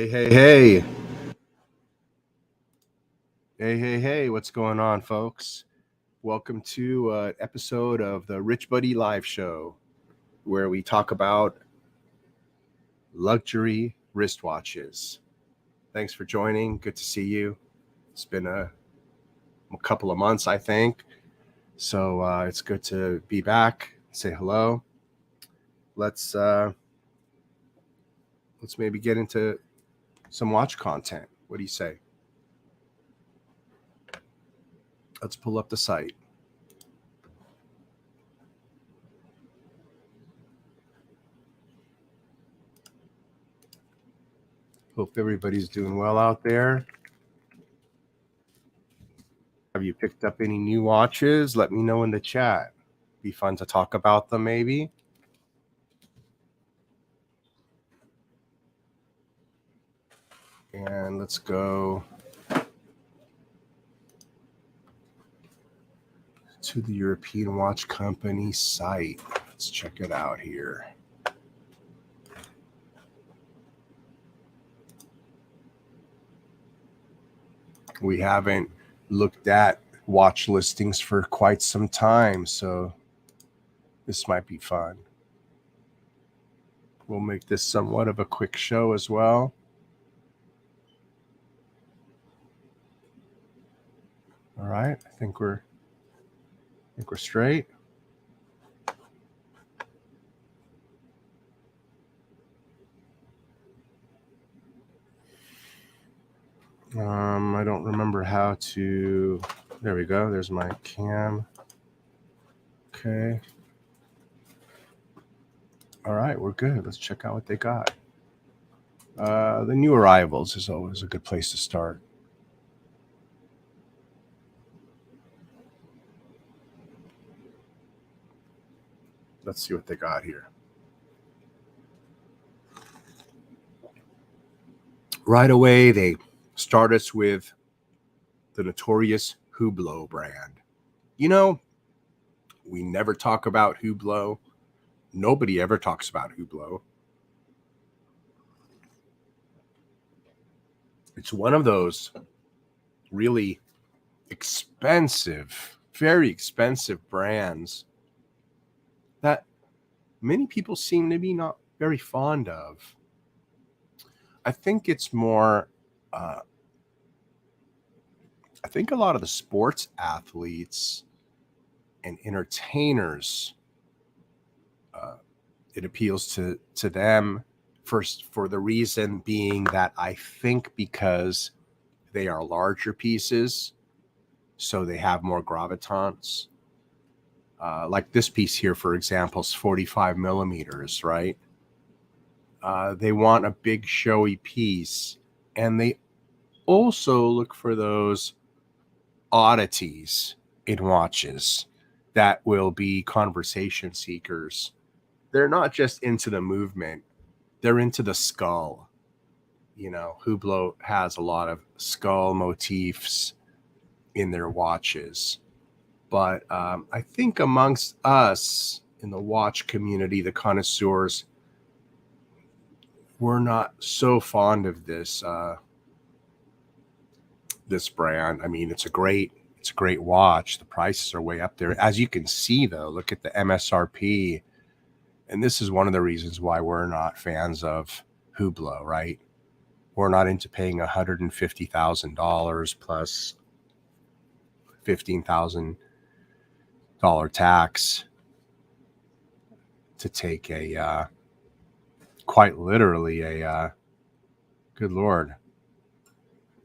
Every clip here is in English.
Hey. Hey, what's going on, folks? Welcome to an episode of the Richbuddy live show, where we talk about luxury wristwatches. Thanks for joining. Good to see you. It's been a couple of months, I think. So it's good to be back. Say hello. Let's maybe get into some watch content. What do you say? Let's pull up the site. Hope everybody's doing well out there. Have you picked up any new watches? Let me know in the chat. Be fun to talk about them, maybe. And let's go to the European Watch Company site. Let's check it out here. We haven't looked at watch listings for quite some time, so this might be fun. We'll make this somewhat of a quick show as well. All right, I think we're straight. I don't remember how to. There we go. There's my cam. Okay. All right, we're good. Let's check out what they got. The new arrivals is always a good place to start. Let's see what they got here. Right away, they start us with the notorious Hublot brand. You know, we never talk about Hublot. Nobody ever talks about Hublot. It's one of those really expensive, very expensive brands that many people seem to be not very fond of. I think it's more, I think a lot of the sports athletes and entertainers, it appeals to them first for the reason being that I think because they are larger pieces, so they have more gravitas. Like this piece here, for example, is 45 millimeters, right? They want a big showy piece, and they also look for those oddities in watches that will be conversation seekers. They're not just into the movement, they're into the skull. You know, Hublot has a lot of skull motifs in their watches. But I think amongst us in the watch community, the connoisseurs, we're not so fond of this this brand. I mean, it's a great watch. The prices are way up there. As you can see, though, look at the MSRP. And this is one of the reasons why we're not fans of Hublot, right? We're not into paying $150,000 plus $15,000 tax to take a quite literally a good Lord,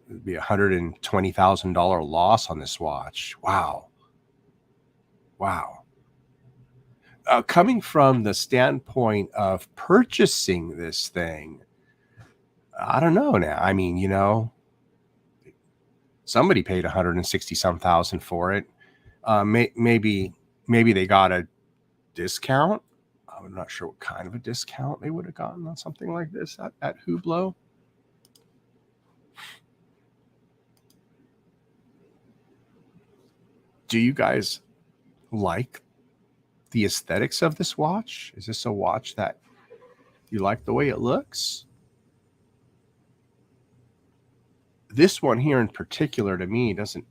it'd be $120,000 loss on this watch. Wow. coming from the standpoint of purchasing this thing, I don't know now. I mean, somebody paid 160 some thousand for it. Maybe they got a discount. I'm not sure what kind of a discount they would have gotten on something like this at Hublot. Do you guys like the aesthetics of this watch? Is this a watch that you like the way it looks? This one here in particular, to me, doesn't,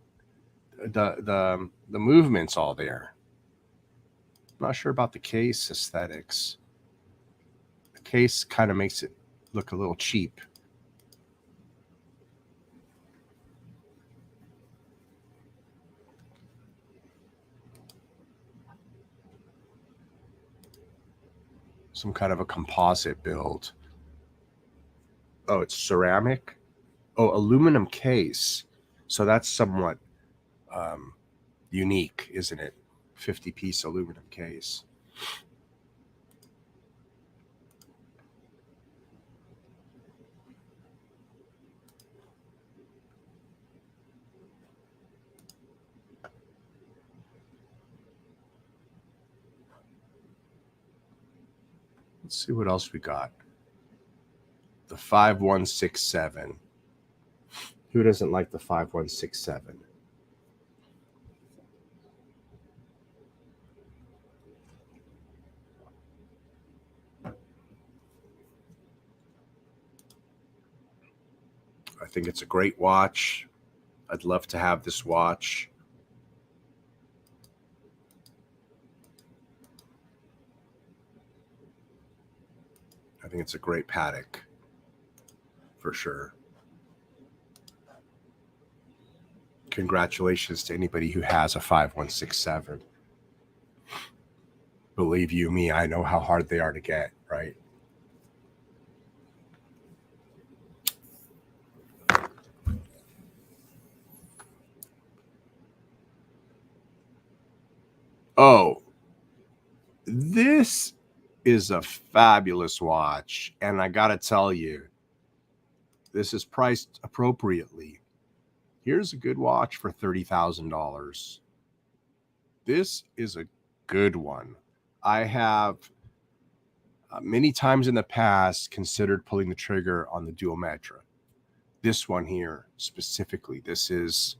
the movement's all there. I'm not sure about the case aesthetics. The case kind of makes it look a little cheap. Some kind of a composite build. Oh, it's ceramic. Oh, aluminum case. So that's somewhat unique, isn't it? 50-piece aluminum case. Let's see what else we got. The 5167. Who doesn't like the 5167? I think it's a great watch. I'd love to have this watch. I think it's a great Patek, for sure. Congratulations to anybody who has a 5167. Believe you me, I know how hard they are to get, right? Oh, this is a fabulous watch, and I gotta tell you, this is priced appropriately. Here's a good watch for $30,000. This is a good one. I have many times in the past considered pulling the trigger on the Duometra. This one here specifically, this is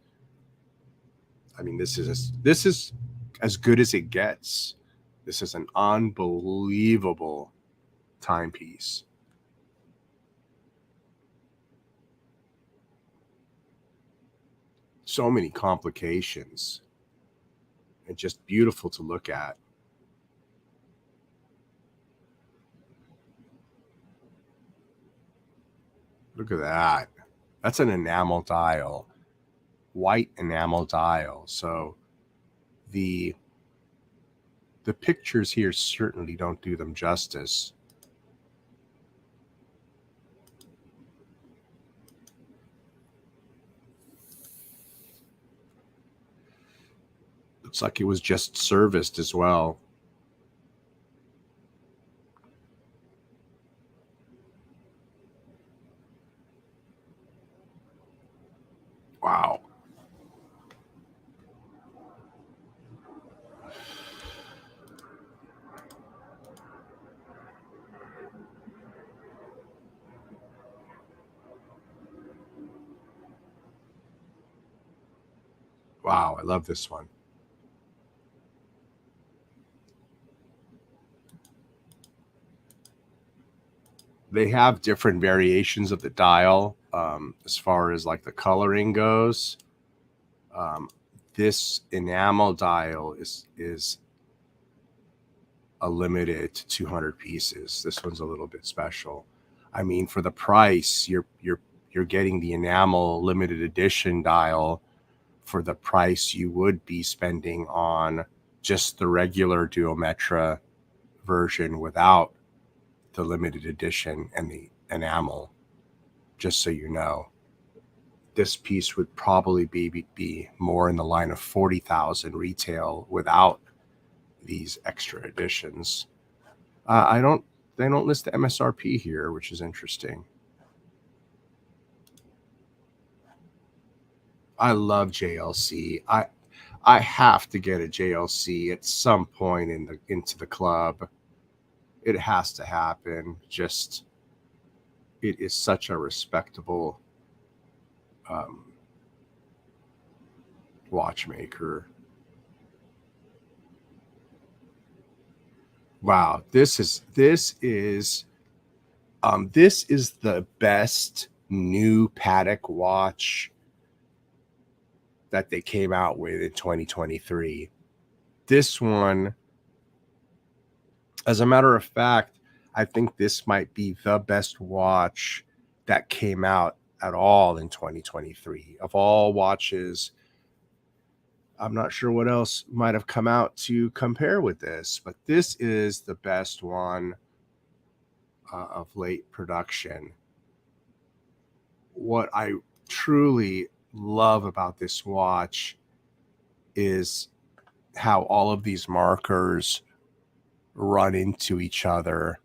as good as it gets. This is an unbelievable timepiece. So many complications and just beautiful to look at. Look at that. That's an enamel dial, white enamel dial. So the pictures here certainly don't do them justice. Looks like it was just serviced as well. Wow. Wow, I love this one. They have different variations of the dial as far as like the coloring goes. This enamel dial is a limited to 200 pieces. This one's a little bit special. I mean, for the price, you're getting the enamel limited edition dial for the price you would be spending on just the regular Duometra version without the limited edition and the enamel. Just so you know, this piece would probably be more in the line of 40,000 retail without these extra editions. They don't list the MSRP here, which is interesting. I love JLC. I have to get a JLC at some point into the club. It has to happen. Just, it is such a respectable watchmaker. Wow, this is the best new Patek watch that they came out with in 2023. This one, as a matter of fact, I think this might be the best watch that came out at all in 2023. Of all watches, I'm not sure what else might have come out to compare with this, but this is the best one of late production. What I truly love about this watch is how all of these markers run into each other,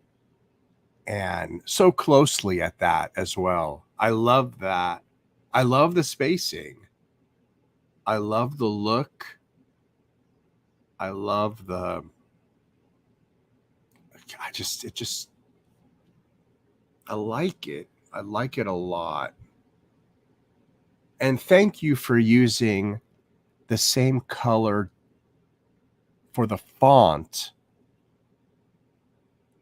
and so closely at that as well. I love that. I love the spacing. I love the look. I love the, I like it. I like it a lot. And thank you for using the same color for the font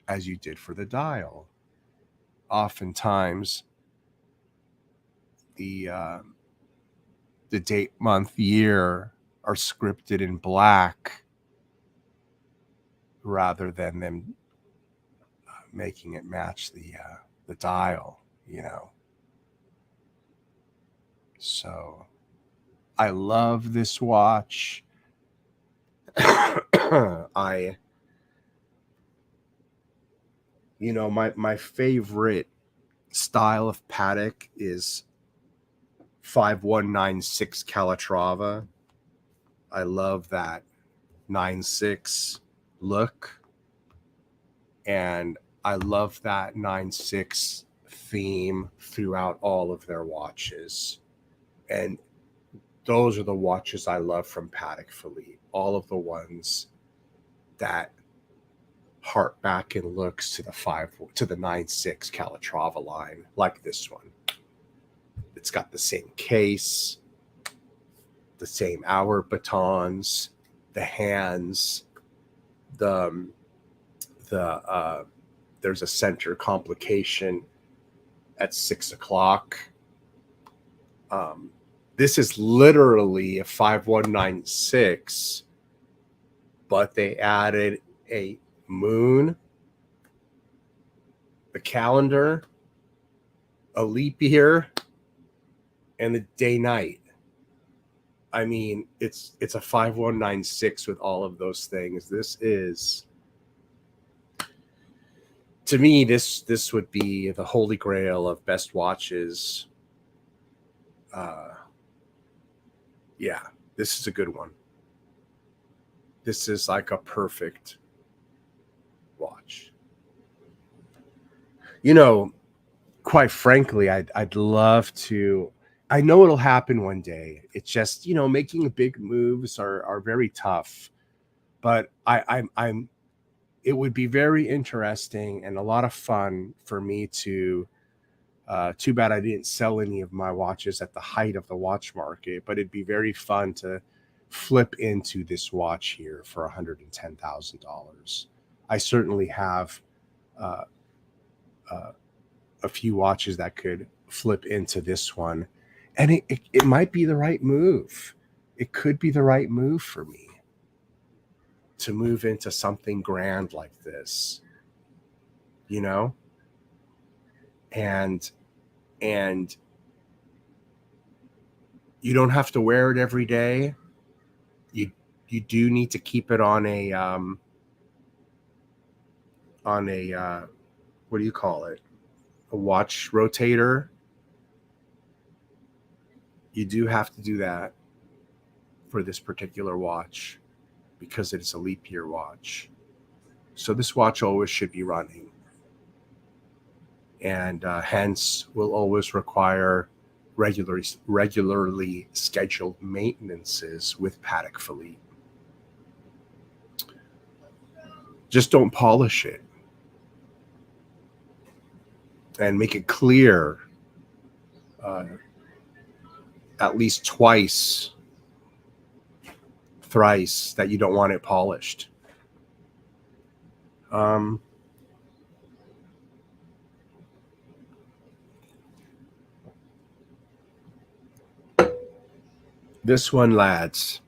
as you did for the dial. Oftentimes, the date, month, year are scripted in black rather than them making it match the dial, you know. So I love this watch. My favorite style of Patek is 5196 Calatrava. I love that 9.6 look, and I love that 9.6 theme throughout all of their watches. And those are the watches I love from Patek Philippe. All of the ones that hark back and looks to the 9.6 Calatrava line, like this one. It's got the same case, the same hour batons, the hands, there's a center complication at 6 o'clock. This is literally a 5196, but they added a moon, the calendar, a leap year, and the day night. I mean, it's a 5196 with all of those things. This is, to me, this would be the holy grail of best watches. Yeah, this is a good one. This is like a perfect watch. You know, quite frankly, I'd love to. I know it'll happen one day. It's just, making big moves are very tough. But I'm. It would be very interesting and a lot of fun for me to. Too bad I didn't sell any of my watches at the height of the watch market, but it'd be very fun to flip into this watch here for $110,000. I certainly have a few watches that could flip into this one, and it might be the right move. It could be the right move for me to move into something grand like this, and you don't have to wear it every day. You do need to keep it on a what do you call it? A watch rotator. You do have to do that for this particular watch. because it is a leap year watch. So this watch always should be running, and hence will always require regularly scheduled maintenances with Patek Philippe. Just don't polish it, and make it clear at least twice, thrice, that you don't want it polished. This one, lads.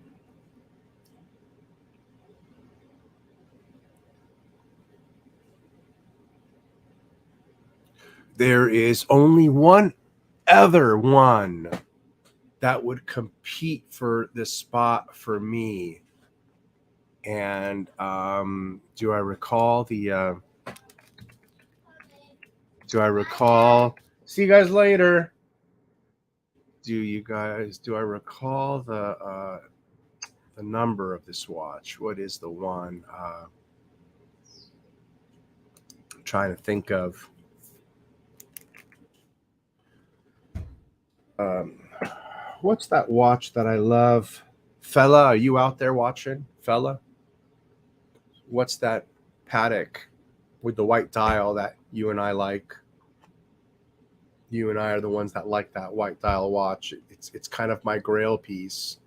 There is only one other one that would compete for this spot for me. And do I recall the see you guys later. Do I recall the number of this watch? What is the one? I'm trying to think of. What's that watch that I love? Fella, are you out there watching? Fella? What's that Patek with the white dial that you and I like? You and I are the ones that like that white dial watch. It's kind of my grail piece.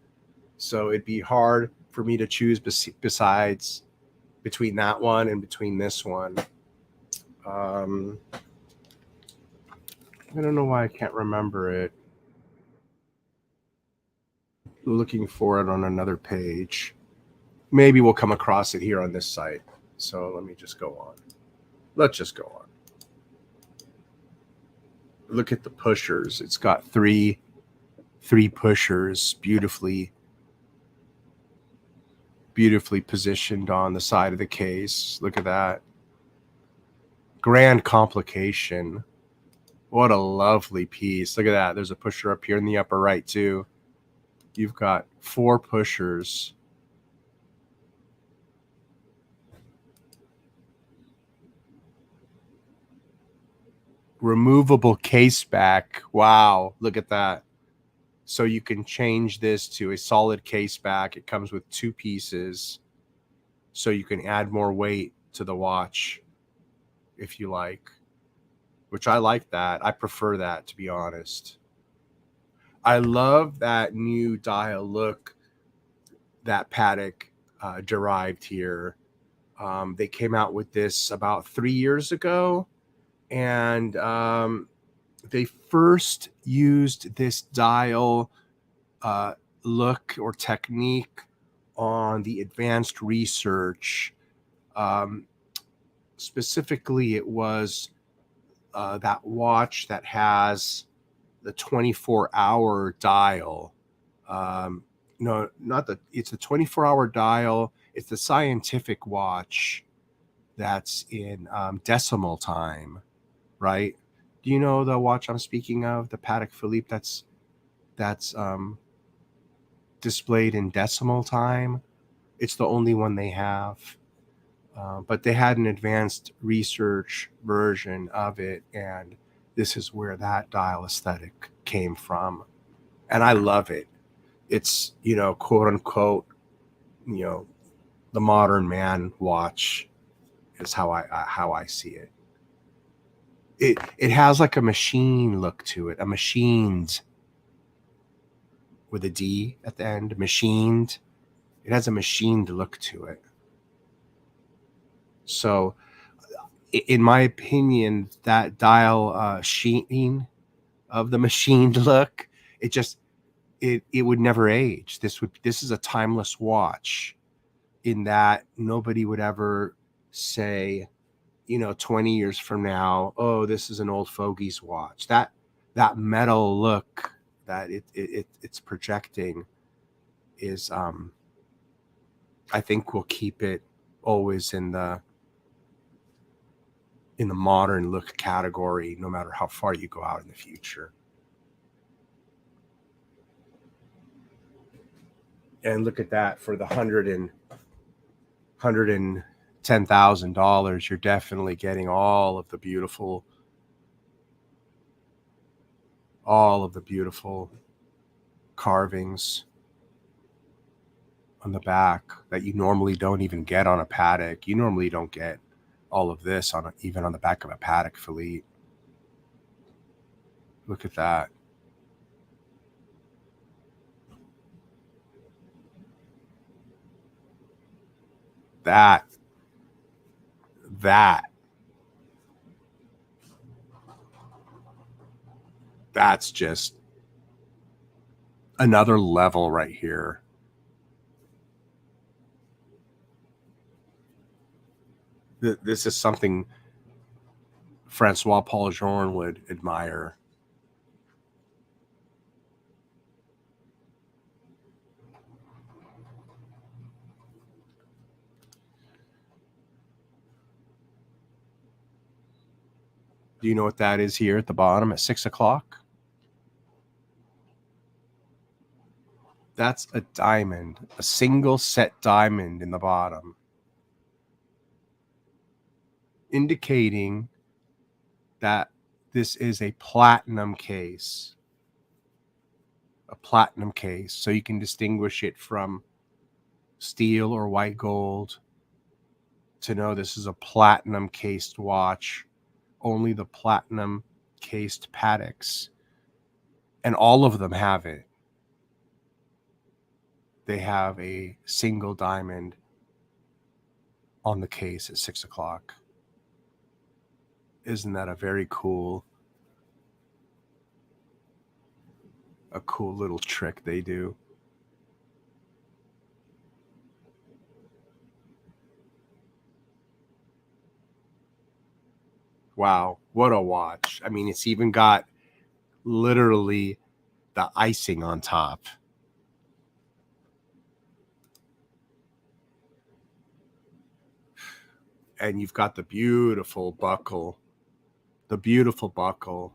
So it'd be hard for me to choose besides between that one and between this one. I don't know why I can't remember it. Looking for it on another page. Maybe we'll come across it here on this site. So let me just go on. Let's just go on. Look at the pushers. It's got three pushers, beautifully positioned on the side of the case. Look at that. Grand complication. What a lovely piece. Look at that. There's a pusher up here in the upper right too. You've got 4 pushers. Removable case back. Wow, look at that. So you can change this to a solid case back. It comes with 2 pieces. So you can add more weight to the watch if you like, which I like that. I prefer that, to be honest. I love that new dial look that Patek derived here. They came out with this about 3 years ago, and they first used this dial look or technique on the advanced research. Specifically, it was that watch that has the 24-hour dial. No, not the. It's the 24-hour dial. It's the scientific watch that's in decimal time, right? Do you know the watch I'm speaking of, the Patek Philippe? That's displayed in decimal time. It's the only one they have. But they had an advanced research version of it, and this is where that dial aesthetic came from. And I love it. It's, quote unquote, the modern man watch is how I see it. It has like a machine look to it, a machined with a D at the end, machined. It has a machined look to it. So, in my opinion, that dial sheen of the machined look, it would never age. This is a timeless watch, in that nobody would ever say, 20 years from now, oh, this is an old fogey's watch. That metal look that it's projecting is, I think, will keep it always in the modern look category, no matter how far you go out in the future. And look at that for the $110,000, you're definitely getting all of the beautiful carvings on the back that you normally don't even get on a paddock. You normally don't get all of this even on the back of a paddock fillet. Look at that. That's just another level right here. This is something Francois Paul Journe would admire. Do you know what that is here at the bottom at 6 o'clock? That's a diamond, a single set diamond in the bottom, indicating that this is a platinum case. A platinum case, so you can distinguish it from steel or white gold to know this is a platinum cased watch. Only the platinum cased Patek's, and all of them have it. They have a single diamond on the case at 6 o'clock. Isn't that a very cool little trick they do? Wow, what a watch. I mean, it's even got literally the icing on top. And you've got the beautiful buckle. The beautiful buckle.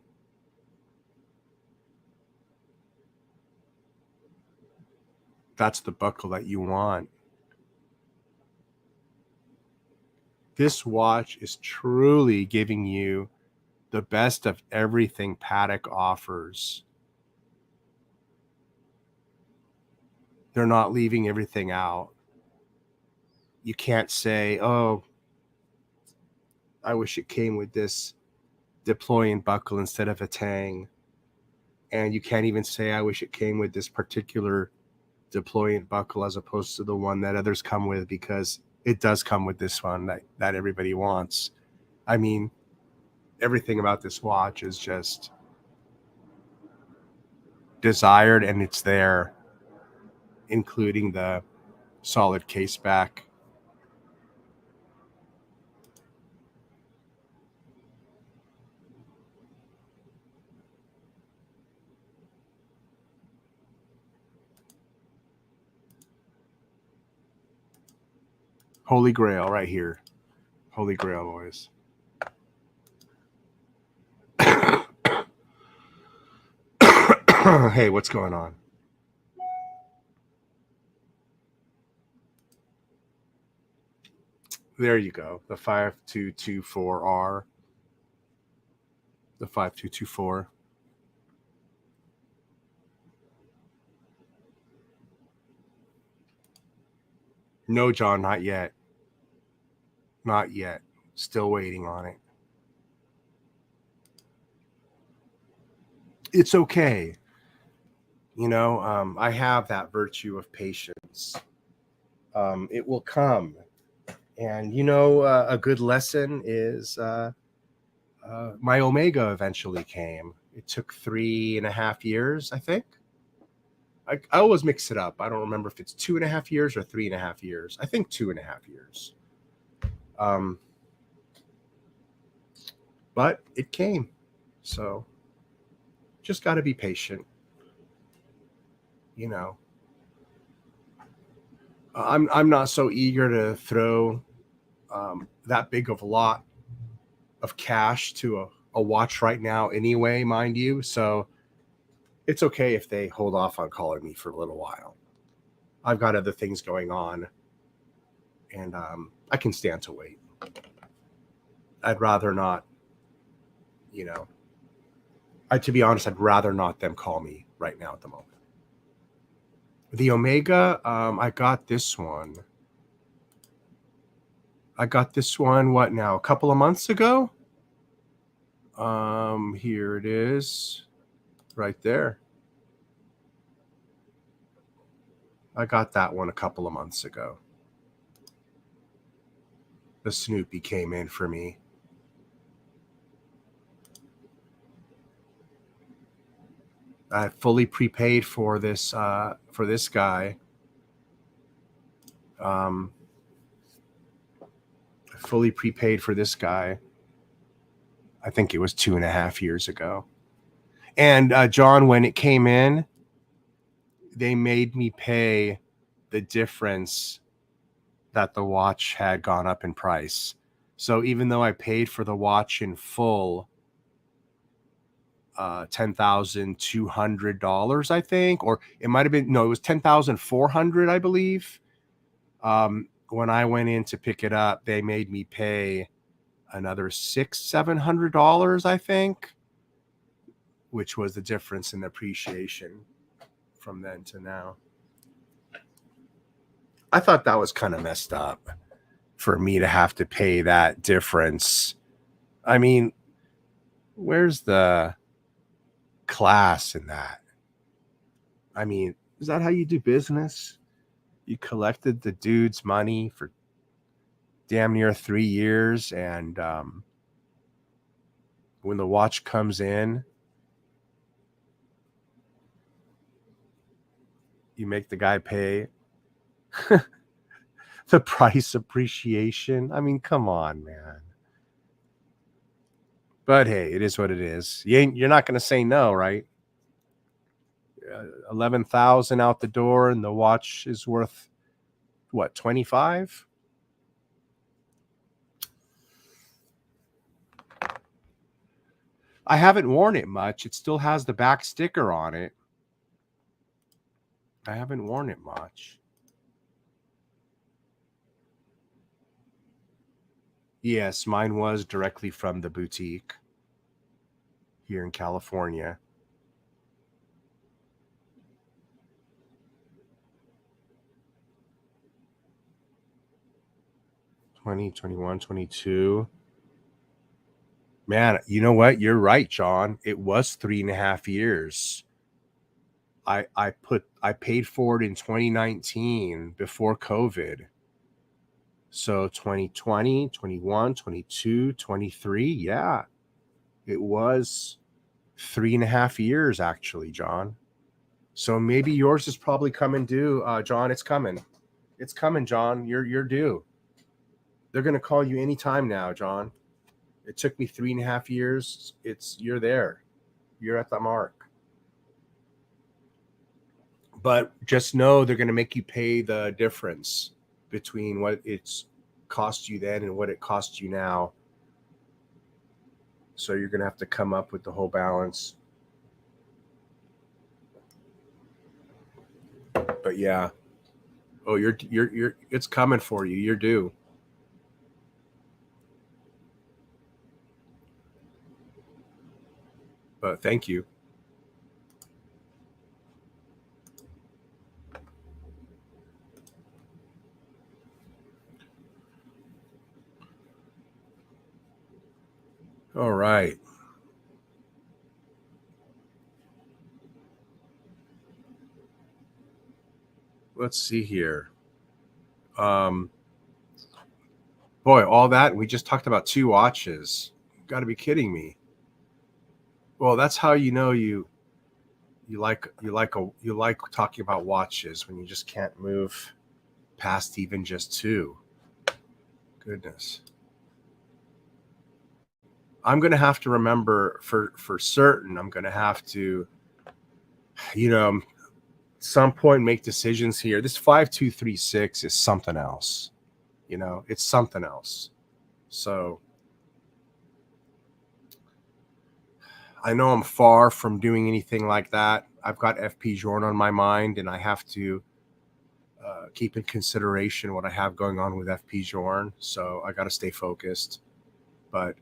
That's the buckle that you want. This watch is truly giving you the best of everything Patek offers. They're not leaving everything out. You can't say, oh, I wish it came with this deployant buckle instead of a tang. And you can't even say, I wish it came with this particular deployant buckle as opposed to the one that others come with, because it does come with this one that everybody wants. I mean, everything about this watch is just desired, and it's there, including the solid case back. Holy Grail right here. Holy Grail, boys. Hey, what's going on? There you go. The 5224R. The 5224. No, John, not yet. Not yet. Still waiting on it. It's okay. You know, I have that virtue of patience. It will come. And, you know, a good lesson is my Omega eventually came. It took 3.5 years, I think. I always mix it up. I don't remember if it's 2.5 years or 3.5 years. I think 2.5 years. But it came. So just got to be patient. You know, I'm not so eager to throw that big of a lot of cash to a watch right now anyway, mind you. So it's okay if they hold off on calling me for a little while. I've got other things going on. and I can stand to wait. I'd rather not, to be honest, I'd rather not them call me right now at the moment. The Omega, I got this one. What now? A couple of months ago? Here it is. Right there. I got that one a couple of months ago. The Snoopy came in for me. I fully prepaid for this guy. Fully prepaid for this guy. I think it was 2.5 years ago. And John, when it came in, they made me pay the difference that the watch had gone up in price. So even though I paid for the watch in full, $10,200, I think, or it might have been, no, it was $10,400, I believe. When I went in to pick it up, they made me pay another $700, I think, which was the difference in appreciation from then to now. I thought that was kind of messed up for me to have to pay that difference. I mean, where's the class in that? I mean, is that how you do business? You collected the dude's money for damn near 3 years, and when the watch comes in, you make the guy pay the price appreciation. I mean, come on, man. But hey, it is what it is. You're not going to say no, right? 11,000 out the door, and the watch is worth what, 25? I haven't worn it much. It still has the back sticker on it. I haven't worn it much. Yes, mine was directly from the boutique here in California. '20, 21, 22. Man, you know what? You're right, John. It was 3.5 years. I paid for it in 2019 before COVID. So 2020, 21, 22, 23. Yeah, it was 3.5 years actually, John. So maybe yours is probably coming due. John, it's coming. It's coming, John. You're due. They're gonna call you anytime now, John. It took me 3.5 years. You're there. You're at the mark. But just know they're gonna make you pay the difference between what it's cost you then and what it costs you now. So you're gonna have to come up with the whole balance. But yeah. Oh, you're it's coming for you. You're due. But thank you. All right. Let's see here. Boy, all that we just talked about 2 watches. You got to be kidding me. Well, that's how you know you like talking about watches when you just can't move past even just 2. Goodness. I'm going to have to remember for certain. I'm going to have to, some point make decisions here. This 5236 is something else. It's something else. So I know I'm far from doing anything like that. I've got FP Journe on my mind, and I have to keep in consideration what I have going on with FP Journe. So I got to stay focused. But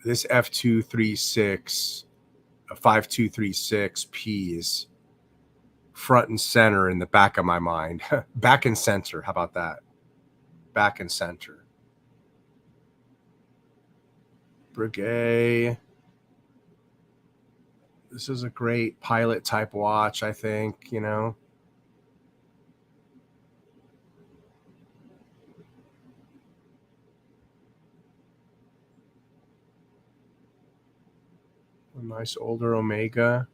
this F236, 5236P is front and center in the back of my mind. Back and center. How about that? Back and center. Breguet. This is a great pilot type watch, I think, you know. A nice older Omega.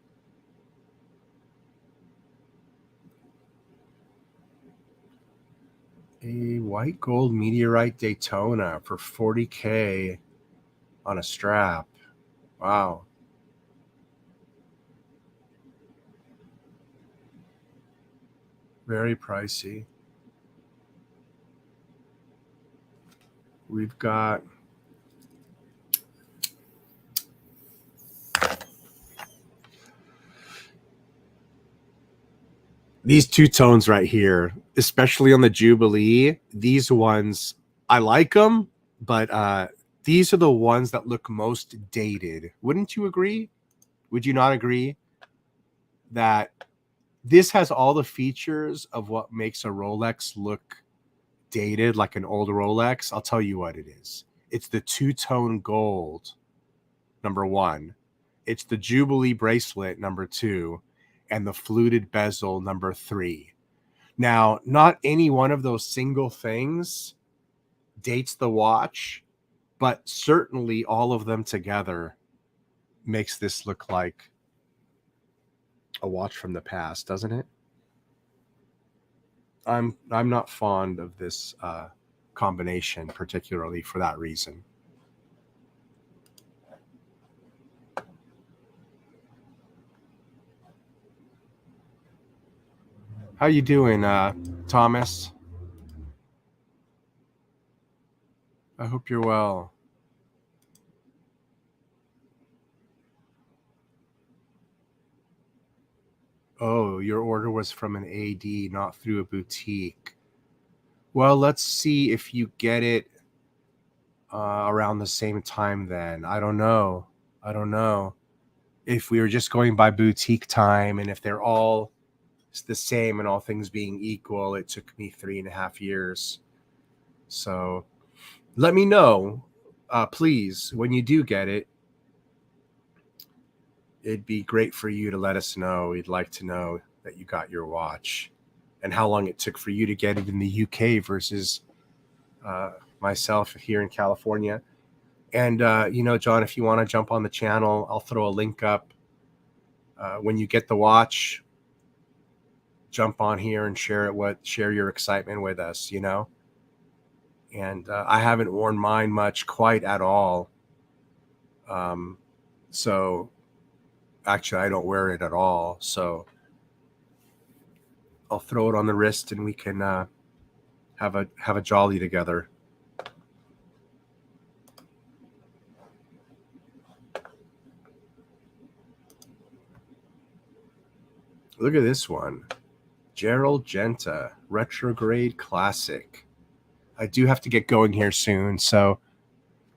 A white gold meteorite Daytona for $40K on a strap. Wow. Very pricey. We've got these two tones right here, especially on the Jubilee. These ones, I like them, but these are the ones that look most dated. Wouldn't you agree? Would you not agree that this has all the features of what makes a Rolex look dated, like an old Rolex? I'll tell you what it is. It's the two-tone gold, number one. It's the Jubilee bracelet, number two, and the fluted bezel, number three. Now, not any one of those single things dates the watch, but certainly all of them together makes this look like a watch from the past, doesn't it? I'm not fond of this combination, particularly for that reason. How you doing, Thomas? I hope you're well. Oh, your order was from an AD, not through a boutique. Well, let's see if you get it around the same time then. I don't know. If we were just going by boutique time and if they're all the same and all things being equal, it took me 3.5 years. So let me know, please, when you do get it. It'd be great for you to let us know. We'd like to know that you got your watch and how long it took for you to get it in the UK versus myself here in California. And, John, if you want to jump on the channel, I'll throw a link up. When you get the watch, jump on here and share your excitement with us, And I haven't worn mine much quite at all. So actually, I don't wear it at all. So I'll throw it on the wrist and we can have a jolly together. Look at this one. Gerald Genta, Retrograde Classic. I do have to get going here soon, so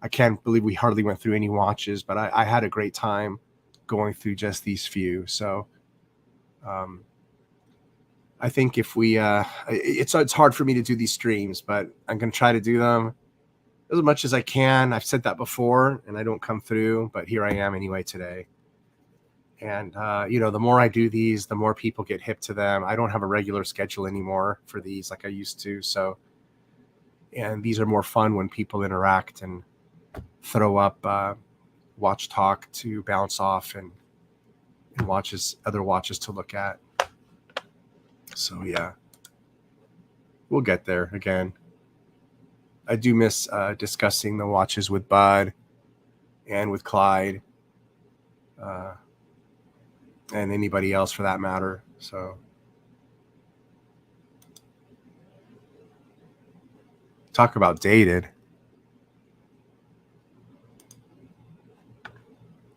I can't believe we hardly went through any watches, but I had a great time going through just these few. So I think if we it's hard for me to do these streams, but I'm going to try to do them as much as I can. I've said that before and I don't come through, but here I am anyway today. And the more I do these, the more people get hip to them. I don't have a regular schedule anymore for these like I used to. So, and these are more fun when people interact and throw up watch talk to bounce off and other watches to look at. So yeah, we'll get there again. I do miss discussing the watches with Bud and with Clyde and anybody else for that matter. So talk about dated.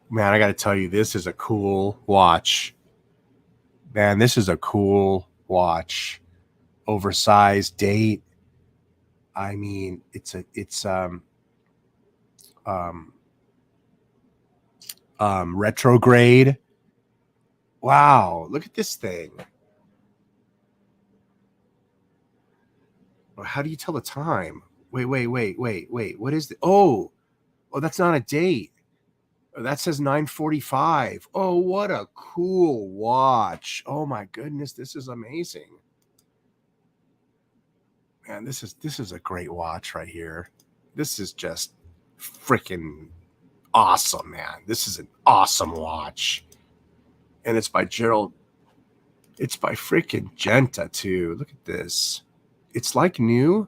Man, I got to tell you, this is a cool watch. Man, this is a cool watch. oversized date. I mean, it's um, retrograde. Wow, look at this thing. How do you tell the time? Wait. What is the? Oh, that's not a date. That says 9:45. Oh, what a cool watch. Oh my goodness, this is amazing. Man, this is a great watch right here. This is just freaking awesome, man. This is an awesome watch. And it's by Gerald. It's by freaking Genta too. Look at this. It's like new.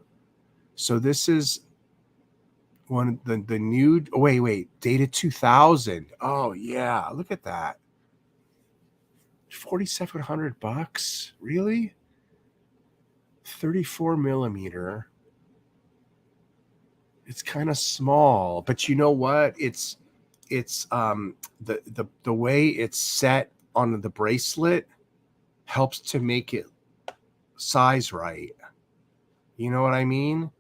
So this is one of the new. Oh, wait, dated 2000. Oh yeah, look at that. $4,700. Really? 34 millimeter. It's kind of small, but you know what? It's the way it's set on the bracelet helps to make it size right. You know what I mean?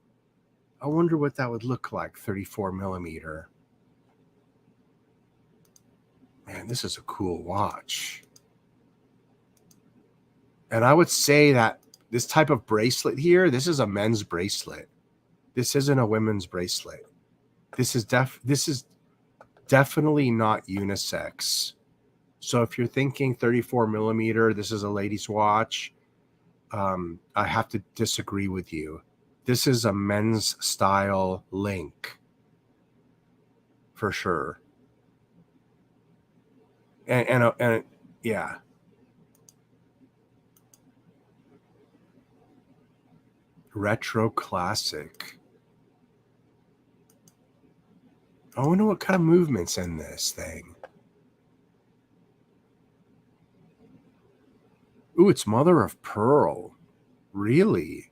I wonder what that would look like, 34 millimeter. Man, this is a cool watch. And I would say that this type of bracelet here, this is a men's bracelet. This isn't a women's bracelet. This is definitely not unisex. So if you're thinking 34 millimeter, this is a lady's watch, I have to disagree with you. This is a men's style link for sure. And yeah. Retro classic. I wonder what kind of movement's in this thing. Ooh, it's mother of pearl. Really?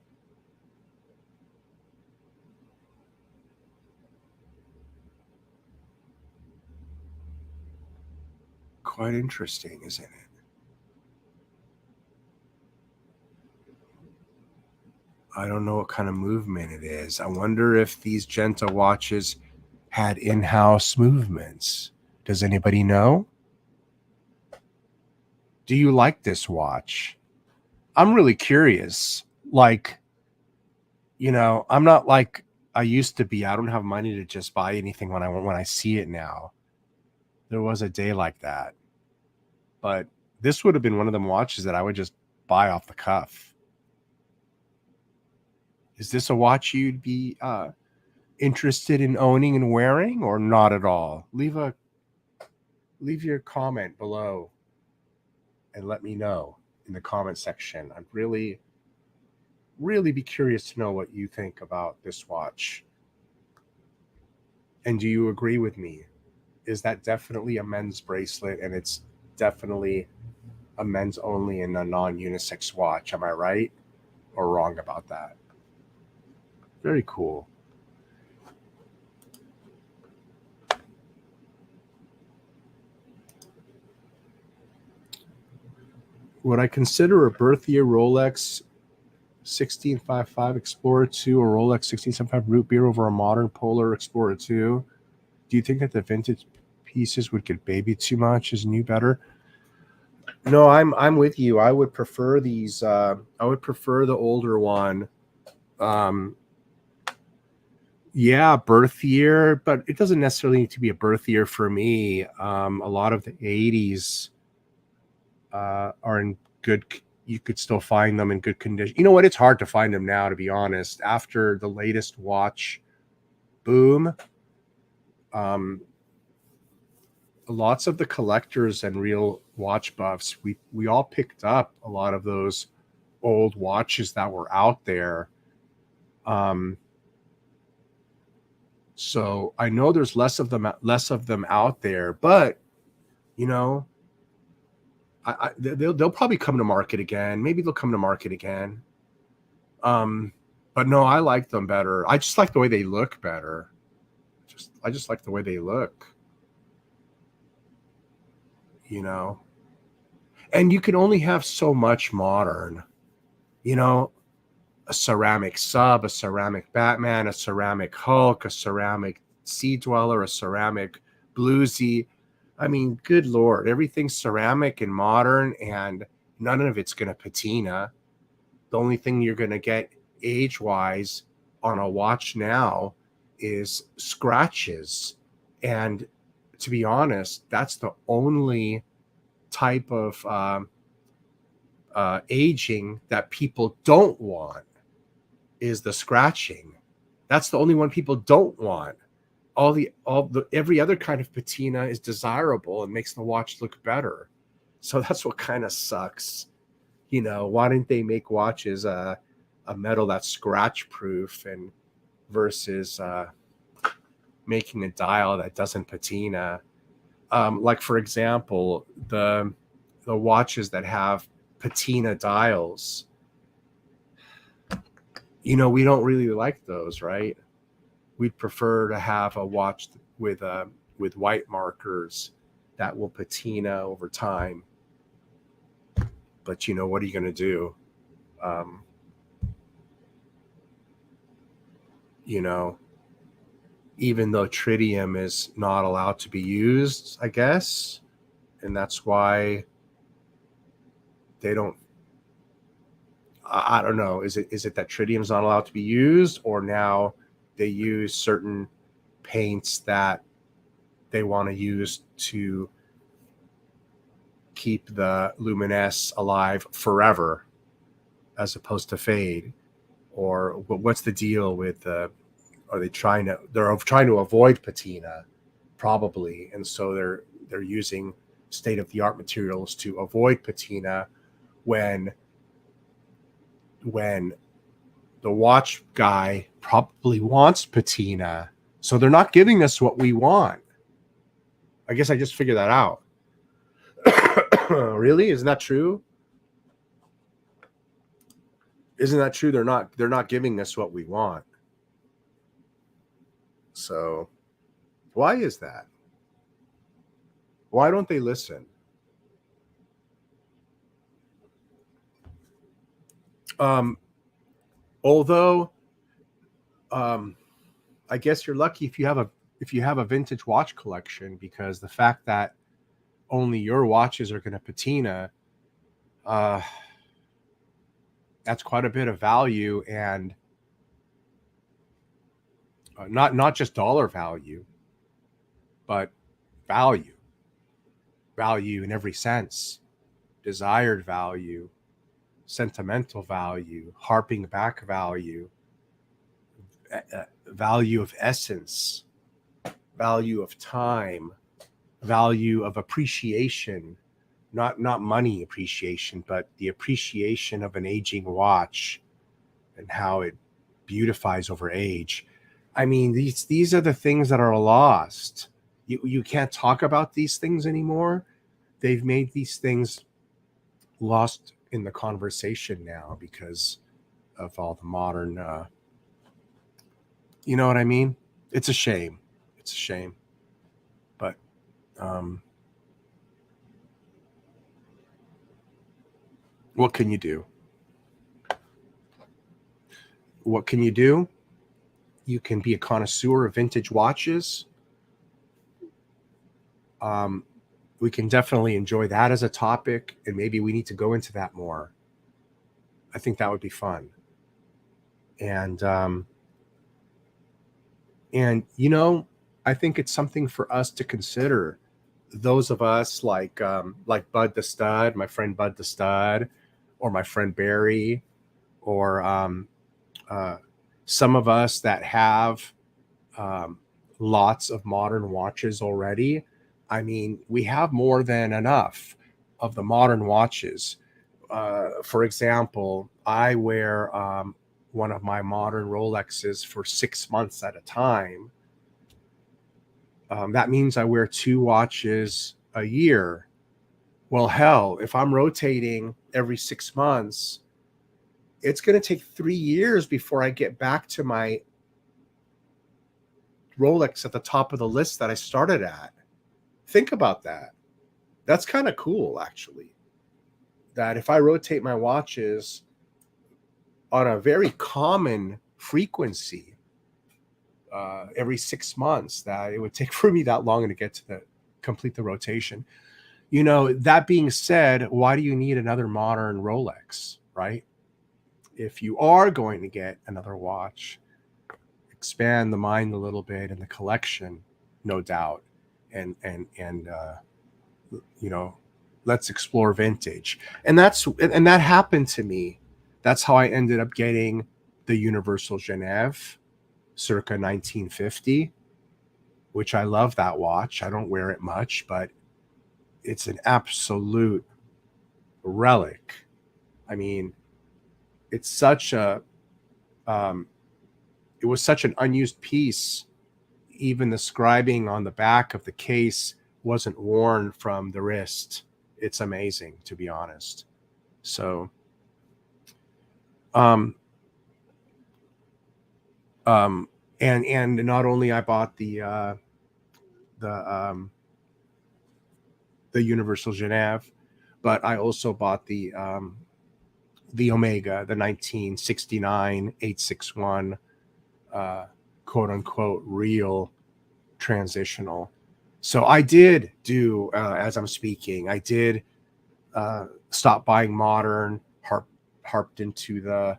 Quite interesting, isn't it? I don't know what kind of movement it is. I wonder if these Genta watches had in-house movements. Does anybody know? Do you like this watch? I'm really curious. Like, I'm not like I used to be. I don't have money to just buy anything when I see it now. There was a day like that. But this would have been one of them watches that I would just buy off the cuff. Is this a watch you'd be interested in owning and wearing, or not at all? Leave your comment below and let me know in the comment section. I'd really be curious to know what you think about this watch. And do you agree with me? Is that definitely a men's bracelet, and it's definitely a men's only and a non-unisex watch? Am I right or wrong about that? Very cool. Would I consider a birth year Rolex 1655 Explorer 2 or Rolex 1675 Root Beer over a modern Polar Explorer 2? Do you think that the vintage pieces would get baby too much? Is new better? No, I'm with you. I would prefer these. I would prefer the older one. Yeah, birth year, but it doesn't necessarily need to be a birth year for me. A lot of the 80s are in good. You could still find them in good condition. You know what? It's hard to find them now, to be honest. After the latest watch boom, lots of the collectors and real watch buffs, we all picked up a lot of those old watches that were out there. So I know there's less of them out there, but they'll probably come to market again. Maybe they'll come to market again. But no, I like them better. I just like the way they look better. I just like the way they look. And you can only have so much modern. a ceramic sub, a ceramic Batman, a ceramic Hulk, a ceramic Sea Dweller, a ceramic Bluesy. I mean, good Lord, everything's ceramic and modern, and none of it's going to patina. The only thing you're going to get age-wise on a watch now is scratches. And to be honest, that's the only type of aging that people don't want, is the scratching. That's the only one people don't want. Every other kind of patina is desirable and makes the watch look better. So that's what kind of sucks. Why didn't they make watches a metal that's scratch proof and versus making a dial that doesn't patina? Like, for example, the watches that have patina dials, we don't really like those, right? We'd prefer to have a watch with white markers that will patina over time. But what are you going to do? Even though tritium is not allowed to be used, I guess, and that's why they don't. I don't know. Is it that tritium is not allowed to be used, or now they use certain paints that they want to use to keep the luminesce alive forever as opposed to fade? Or what's the deal with are they're trying to avoid patina, probably, and so they're using state-of-the-art materials to avoid patina when the watch guy probably wants patina. So they're not giving us what we want. I guess I just figured that out. Really? Isn't that true? Isn't that true? They're not giving us what we want. So why is that? Why don't they listen? Although I guess you're lucky if you have a vintage watch collection, because the fact that only your watches are going to patina, that's quite a bit of value, and not just dollar value, but value in every sense: desired value, sentimental value, harping back value, value of essence, value of time, value of appreciation, not money appreciation, but the appreciation of an aging watch and how it beautifies over age. I mean, these are the things that are lost. You can't talk about these things anymore. They've made these things lost in the conversation now because of all the modern you know what I mean? It's a shame. It's a shame. But what can you do? What can you do? You can be a connoisseur of vintage watches. We can definitely enjoy that as a topic, and maybe we need to go into that more. I think that would be fun. And I think it's something for us to consider. Those of us like Bud the Stud, my friend Bud the Stud, or my friend Barry, or some of us that have lots of modern watches already. I mean, we have more than enough of the modern watches. For example, I wear one of my modern Rolexes for 6 months at a time. That means I wear 2 watches a year. Well, hell, if I'm rotating every 6 months, it's going to take 3 years before I get back to my Rolex at the top of the list that I started at. Think about that. That's kind of cool, actually. That if I rotate my watches on a very common frequency, every 6 months, that it would take for me that long to get to complete the rotation. That being said, why do you need another modern Rolex, right? If you are going to get another watch, expand the mind a little bit and the collection, no doubt, and let's explore vintage. And that happened to me. That's how I ended up getting the Universal Genève circa 1950, which I love that watch. I don't wear it much, but it's an absolute relic. I mean, it's such a it was such an unused piece. Even the scribing on the back of the case wasn't worn from the wrist. It's amazing, to be honest. So and not only I bought the Universal Genève, but I also bought the Omega, the 1969 861 quote unquote real transitional. So I did do, as I'm speaking, I did stop buying modern, harped into the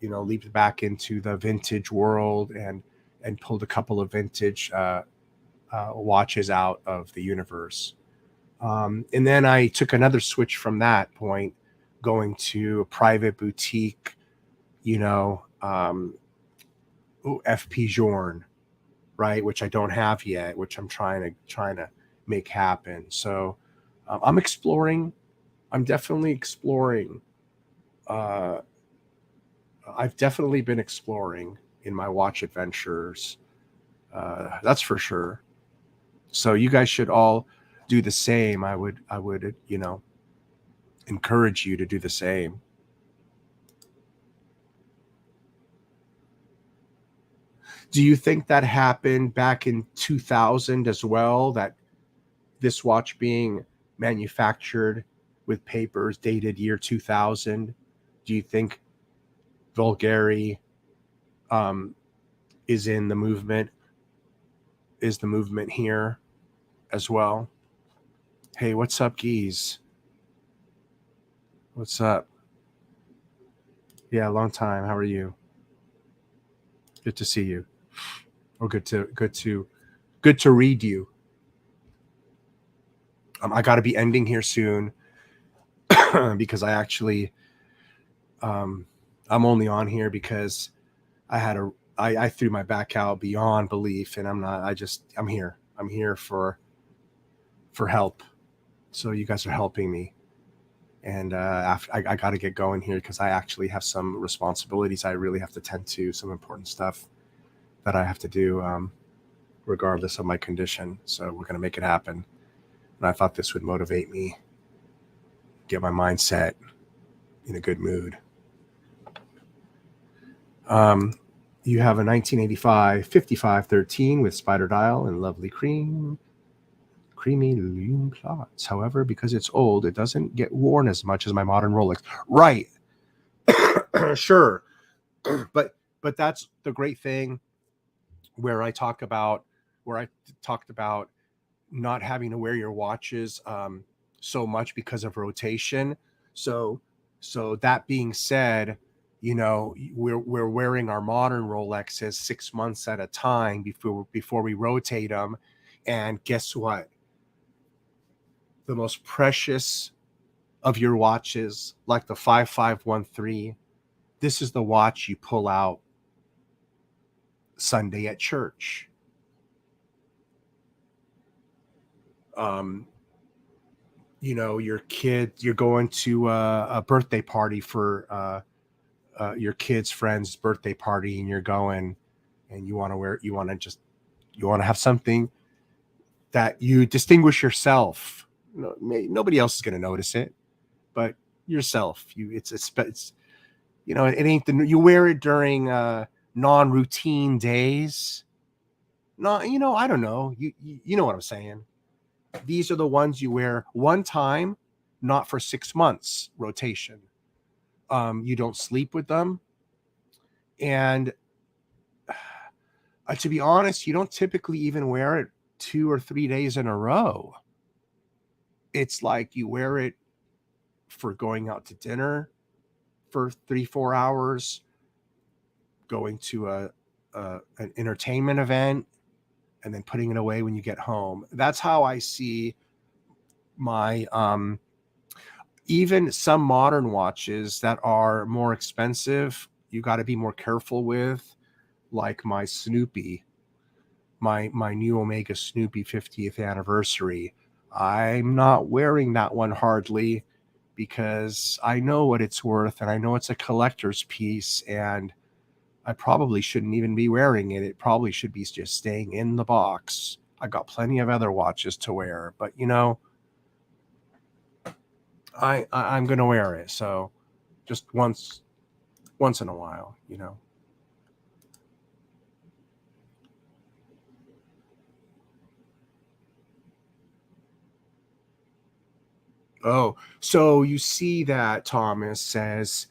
leaped back into the vintage world, and pulled a couple of vintage watches out of the universe. And then I took another switch from that point, going to a private boutique, FP Journe, right, which I don't have yet, which I'm trying to make happen. So I'm exploring. I'm definitely exploring. I've definitely been exploring in my watch adventures. That's for sure. So you guys should all do the same. I would, encourage you to do the same. Do you think that happened back in 2000 as well, that this watch being manufactured with papers dated year 2000? Do you think Bulgari is in the movement? Is the movement here as well? Hey, what's up, Geese? What's up? Yeah, long time. How are you? Good to see you. Or good to read you. I got to be ending here soon because I actually I'm only on here because I threw my back out beyond belief, and I'm here for help. So you guys are helping me, and I got to get going here because I actually have some responsibilities I really have to tend to, some important stuff that I have to do, regardless of my condition. So we're going to make it happen. And I thought this would motivate me, get my mindset in a good mood. You have a 1985 5513 with spider dial and lovely creamy lume plots. However, because it's old, it doesn't get worn as much as my modern Rolex. Right. Sure. But that's the great thing where I talked about not having to wear your watches so much because of rotation. So that being said, we're wearing our modern Rolexes 6 months at a time before we rotate them. And guess what? The most precious of your watches, like the 5513, this is the watch you pull out Sunday at church. Your kid, you're going to a birthday party for your kid's friend's birthday party, and you're going, and you want to have something that you distinguish yourself. Nobody else is going to notice it, but yourself. It ain't you wear it during non-routine days. No, I don't know. You know what I'm saying. These are the ones you wear one time, not for 6 months rotation. You don't sleep with them. And to be honest, you don't typically even wear it 2 or 3 days in a row. It's like you wear it for going out to dinner for 3-4 hours, going to an entertainment event, and then putting it away when you get home. That's how I see my even some modern watches that are more expensive, you got to be more careful with, like my Snoopy, my new Omega Snoopy 50th anniversary. I'm not wearing that one hardly because I know what it's worth and I know it's a collector's piece, and I probably shouldn't even be wearing it. It probably should be just staying in the box. I got plenty of other watches to wear, but you know, I'm gonna wear it. So just once in a while, you know. Oh, so you see that Thomas says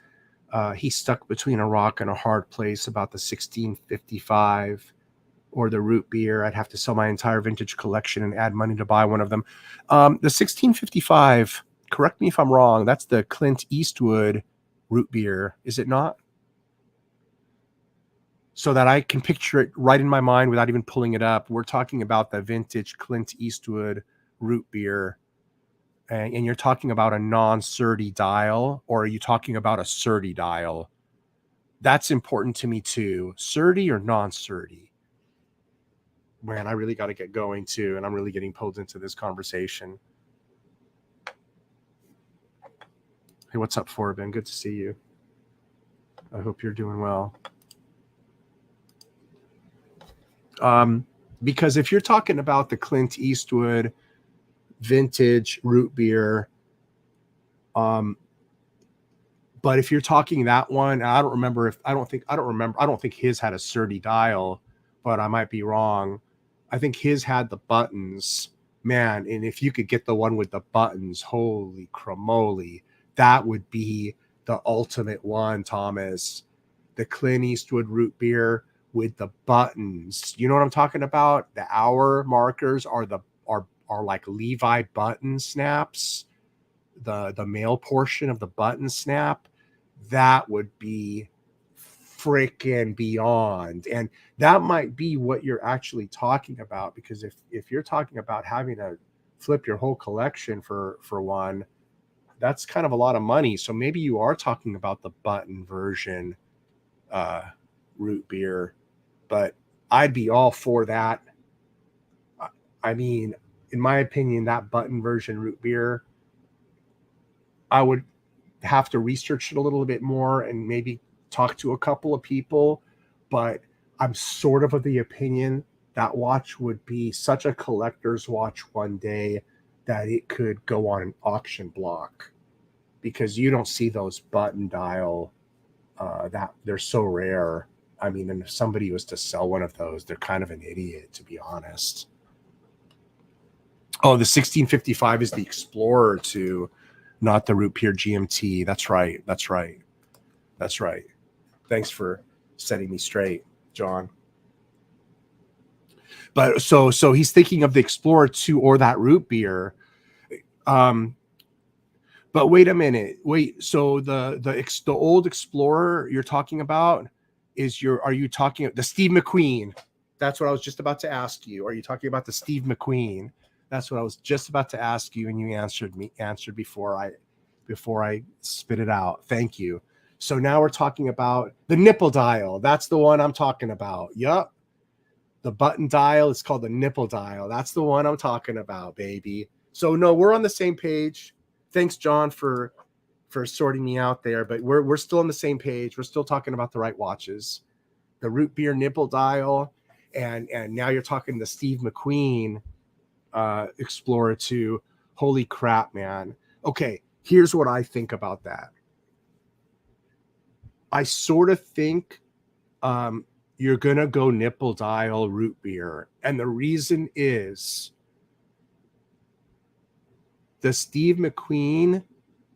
he's stuck between a rock and a hard place about the 1655 or the root beer. I'd have to sell my entire vintage collection and add money to buy one of them. The 1655, correct me if I'm wrong, that's the Clint Eastwood root beer, is it not? So that I can picture it right in my mind without even pulling it up. We're talking about the vintage Clint Eastwood root beer. And you're talking about a non-surdy dial, or are you talking about a surdy dial? That's important to me too. Surdy or non-surdy? Man, I really got to get going too, and I'm really getting pulled into this conversation. Hey, what's up, Forbin? Good to see you. I hope you're doing well. Because if you're talking about the Clint Eastwood vintage root beer, but if you're talking that one, I don't think his had a surdy dial, but I might be wrong. I think his had the buttons, man. And if you could get the one with the buttons, holy cramoly, that would be the ultimate one, Thomas. The Clint Eastwood root beer with the buttons. You know what I'm talking about? The hour markers are like Levi button snaps. The male portion of the button snap, that would be freaking beyond. And that might be what you're actually talking about, because if you're talking about having to flip your whole collection for one, that's kind of a lot of money. So maybe you are talking about the button version root beer, but I'd be all for that. I mean, in my opinion, that button version root beer, I would have to research it a little bit more and maybe talk to a couple of people, but I'm sort of the opinion that watch would be such a collector's watch one day that it could go on an auction block, because you don't see those button dial that they're so rare. I mean, and if somebody was to sell one of those, they're kind of an idiot, to be honest. Oh, the 1655 is the Explorer too, not the root beer GMT. That's right. Thanks for setting me straight, John. But so he's thinking of the Explorer 2 or that root beer. But wait a minute. So the old Explorer you're talking about are you talking the Steve McQueen? That's what I was just about to ask you. Are you talking about the Steve McQueen? That's what I was just about to ask you, and you answered before I spit it out. Thank you. So now we're talking about the nipple dial. That's the one I'm talking about. Yup. The button dial is called the nipple dial. That's the one I'm talking about, baby. So no, we're on the same page. Thanks, John, for sorting me out there. But we're still on the same page. We're still talking about the right watches. The root beer nipple dial, and now you're talking the Steve McQueen Explorer 2. Holy crap, man. Okay, here's what I think about that. I sort of think you're going to go nipple dial root beer. And the reason is the Steve McQueen,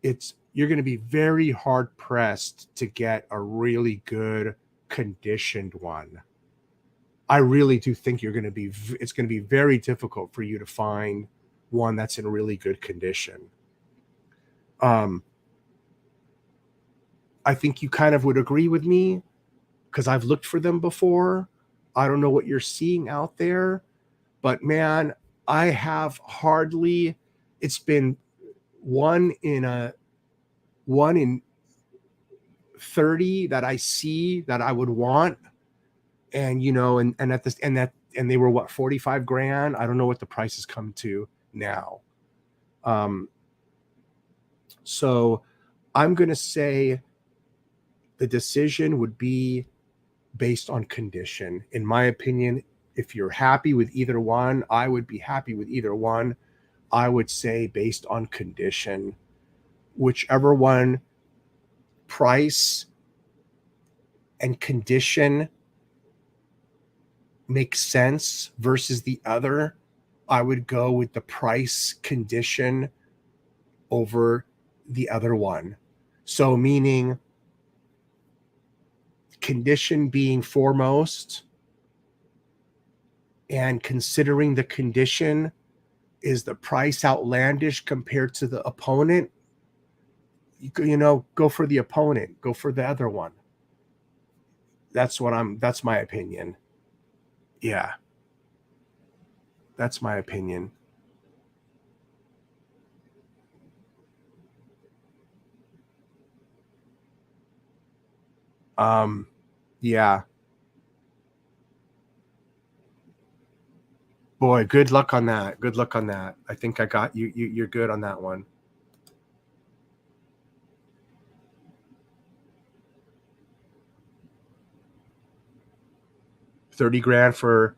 it's you're going to be very hard pressed to get a really good conditioned one. I really do think it's going to be very difficult for you to find one that's in really good condition. I think you kind of would agree with me because I've looked for them before. I don't know what you're seeing out there, but man, I have hardly, it's been one in 30 that I see that I would want. And, and they were what, 45 grand. I don't know what the prices come to now. So I'm going to say the decision would be based on condition. In my opinion, if you're happy with either one, I would be happy with either one. I would say based on condition, whichever one, price and condition makes sense versus the other, I would go with the price condition over the other one. So meaning condition being foremost, and considering the condition, is the price outlandish compared to the opponent? Go for the opponent, go for the other one. That's my opinion. Yeah. That's my opinion. Yeah. Boy, good luck on that. Good luck on that. I think I got you. You're good on that one. $30,000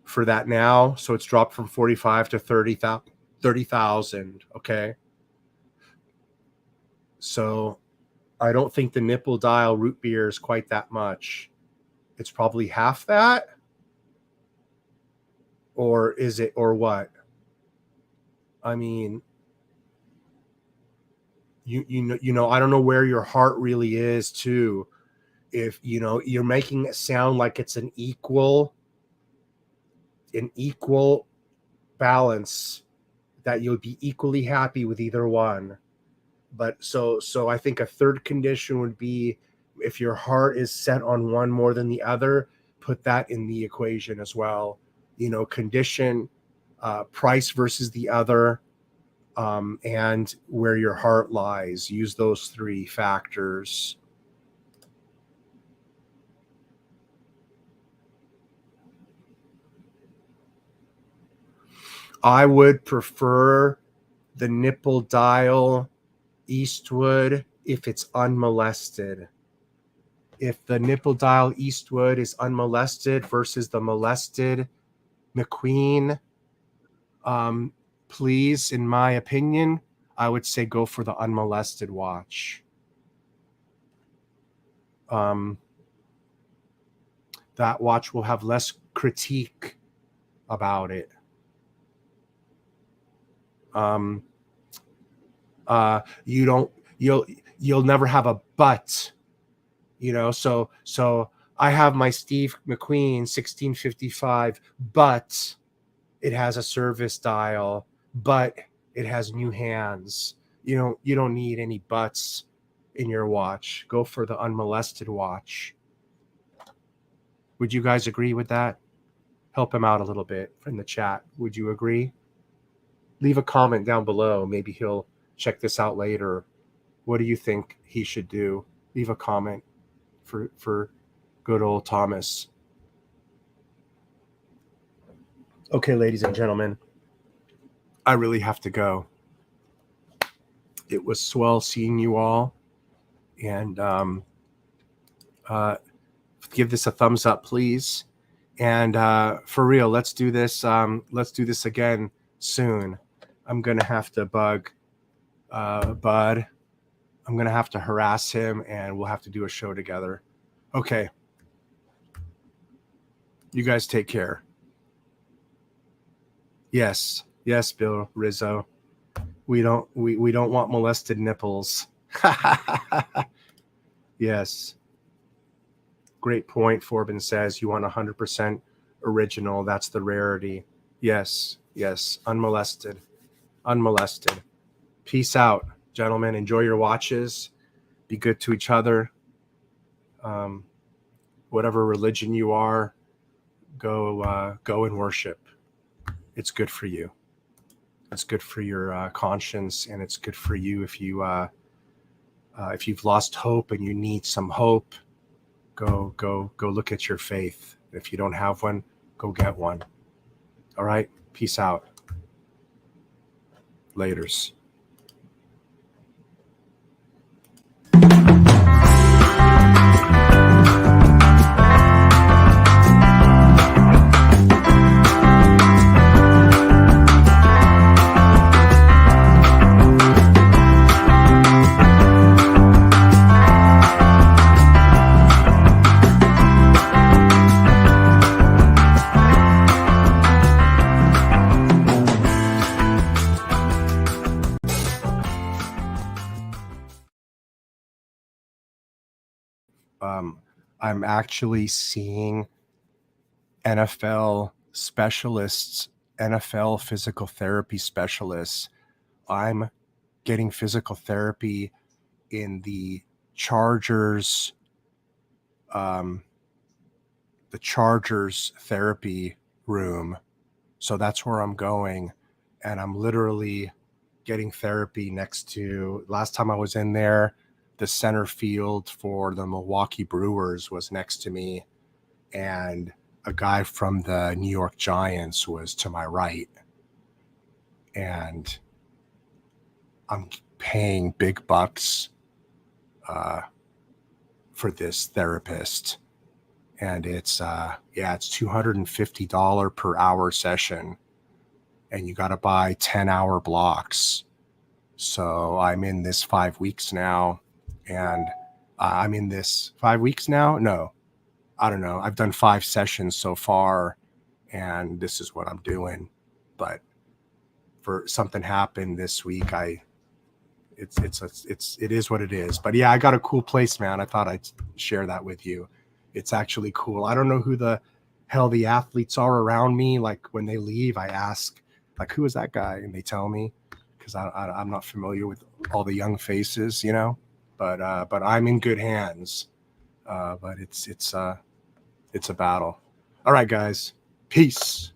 for that now. So it's dropped from 45 to 30,000. Okay. So I don't think the nipple dial root beer is quite that much. It's probably half that. Or is it, or what? I mean, you know, I don't know where your heart really is too. If you're making it sound like it's an equal balance, that you'll be equally happy with either one. But so I think a third condition would be, if your heart is set on one more than the other, put that in the equation as well. Condition, price versus the other, and where your heart lies. Use those three factors. I would prefer the nipple dial Eastwood if it's unmolested. If the nipple dial Eastwood is unmolested versus the molested McQueen, please, in my opinion, I would say go for the unmolested watch. That watch will have less critique about it. You'll never have a but, so I have my Steve McQueen 1655, but it has a service dial, but it has new hands. You don't need any buts in your watch. Go for the unmolested watch. Would you guys agree with that? Help him out a little bit in the chat. Would you agree? Leave a comment down below. Maybe he'll check this out later. What do you think he should do? Leave a comment for good old Thomas. Okay, ladies and gentlemen, I really have to go. It was swell seeing you all, and give this a thumbs up, please. And for real, let's do this. Let's do this again soon. I'm gonna have to bug Bud. I'm gonna have to harass him, and we'll have to do a show together. Okay. You guys take care. Yes, Bill Rizzo. We don't want molested nipples. Yes. Great point. Forbin says you want 100% original. That's the rarity. Yes. Yes. Unmolested. Unmolested. Peace out, gentlemen. Enjoy your watches. Be good to each other. Whatever religion you are, go and worship. It's good for you. It's good for your conscience, and it's good for you if you've lost hope and you need some hope. Go look at your faith. If you don't have one, go get one. All right. Peace out. Laters. I'm actually seeing NFL specialists, NFL physical therapy specialists. I'm getting physical therapy in the Chargers therapy room. So that's where I'm going. And I'm literally getting therapy next to, last time I was in there, the center field for the Milwaukee Brewers was next to me. And a guy from the New York Giants was to my right. And I'm paying big bucks for this therapist. And it's $250 per hour session. And you got to buy 10-hour blocks. So I'm in this 5 weeks now. And I'm in this 5 weeks now? No, I don't know. I've done 5 sessions so far, and this is what I'm doing. But for something happened this week, it is what it is. But yeah, I got a cool place, man. I thought I'd share that with you. It's actually cool. I don't know who the hell the athletes are around me. Like when they leave, I ask, like, who is that guy? And they tell me, because I'm not familiar with all the young faces, you know. But I'm in good hands. But it's a battle. All right, guys. Peace.